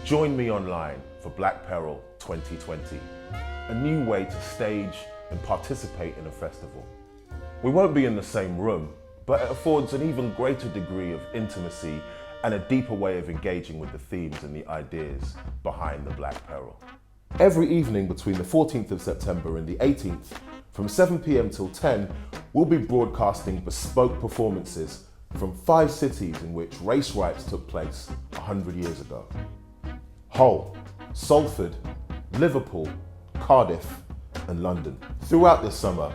Join me online for Black Peril 2020, a new way to stage and participate in a festival. We won't be in the same room, but it affords an even greater degree of intimacy and a deeper way of engaging with the themes and the ideas behind the Black Peril. Every evening between the 14th of September and the 18th, from 7 p.m. till 10, we'll be broadcasting bespoke performances from 5 cities in which race riots took place 100 years ago. Hull, Salford, Liverpool, Cardiff, and London. Throughout this summer,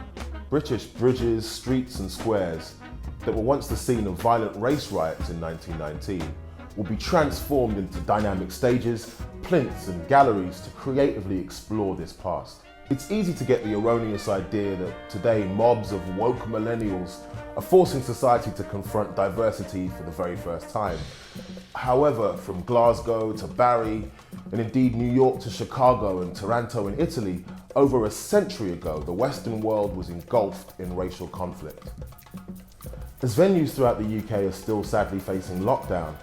British bridges, streets and squares that were once the scene of violent race riots in 1919 will be transformed into dynamic stages, plinths and galleries to creatively explore this past. It's easy to get the erroneous idea that today mobs of woke millennials are forcing society to confront diversity for the very first time. However, from Glasgow to Barry, and indeed New York to Chicago and Taranto in Italy, over a century ago, the Western world was engulfed in racial conflict. As venues throughout the UK are still sadly facing lockdown,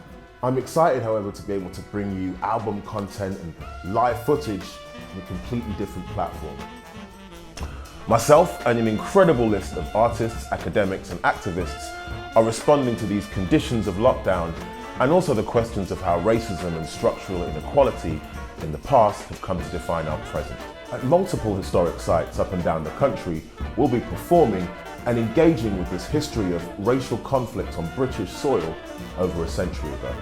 I'm excited, however, to be able to bring you album content and live footage from a completely different platform. Myself and an incredible list of artists, academics and activists are responding to these conditions of lockdown and also the questions of how racism and structural inequality in the past have come to define our present. At multiple historic sites up and down the country, we'll be performing and engaging with this history of racial conflict on British soil over a century ago.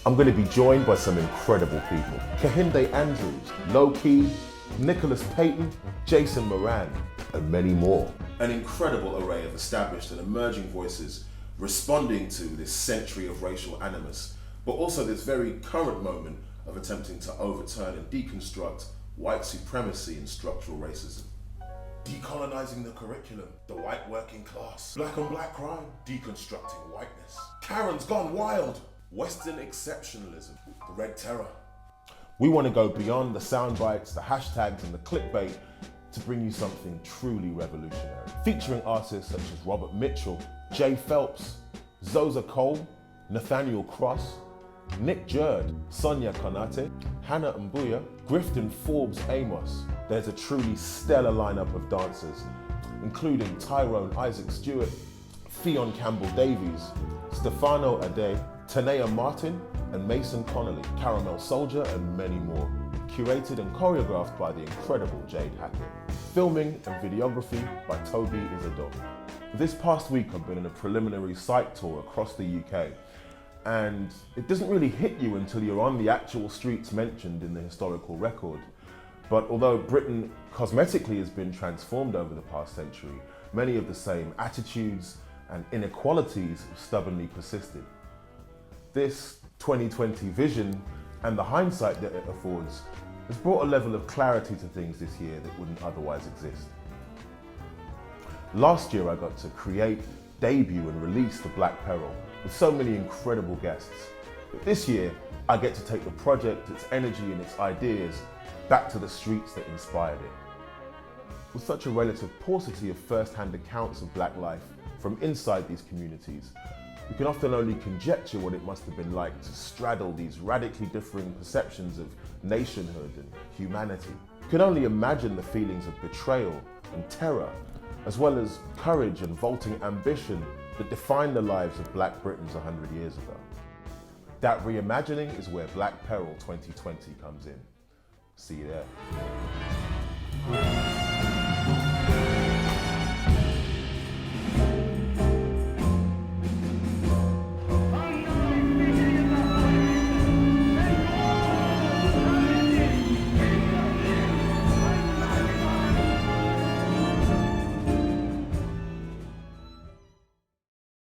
I'm going to be joined by some incredible people. Kehinde Andrews, Lowkey, Nicholas Payton, Jason Moran, and many more. An incredible array of established and emerging voices responding to this century of racial animus, but also this very current moment of attempting to overturn and deconstruct white supremacy and structural racism. Decolonizing the curriculum, the white working class, black on black crime, deconstructing whiteness. Karen's gone wild, Western exceptionalism, the Red Terror. We want to go beyond the sound bites, the hashtags and the clickbait to bring you something truly revolutionary. Featuring artists such as Robert Mitchell, Jay Phelps, Xhosa Cole, Nathanial Cross, Nick Jurd, Sonia Konate, Hannah Mbuya, Grifton Forbes-Amos. There's a truly stellar lineup of dancers, including Tyrone Isaac-Stuart, Fion Campbell-Davies, Stefano Addae, Tanaya Martin, and Mason Connolley, Caramel Soldier, and many more. Curated and choreographed by the incredible Jade Hackett. Filming and videography by Toby Isador. This past week I've been on a preliminary site tour across the UK, and it doesn't really hit you until you're on the actual streets mentioned in the historical record. But although Britain cosmetically has been transformed over the past century, many of the same attitudes and inequalities have stubbornly persisted. This 2020 vision and the hindsight that it affords has brought a level of clarity to things this year that wouldn't otherwise exist. Last year I got to create, debut and release the Black Peril with so many incredible guests. But this year I get to take the project, its energy and its ideas back to the streets that inspired it. With such a relative paucity of first-hand accounts of black life from inside these communities, we can often only conjecture what it must have been like to straddle these radically differing perceptions of nationhood and humanity. We can only imagine the feelings of betrayal and terror, as well as courage and vaulting ambition that defined the lives of Black Britons 100 years ago. That reimagining is where Black Peril 2020 comes in. See you there.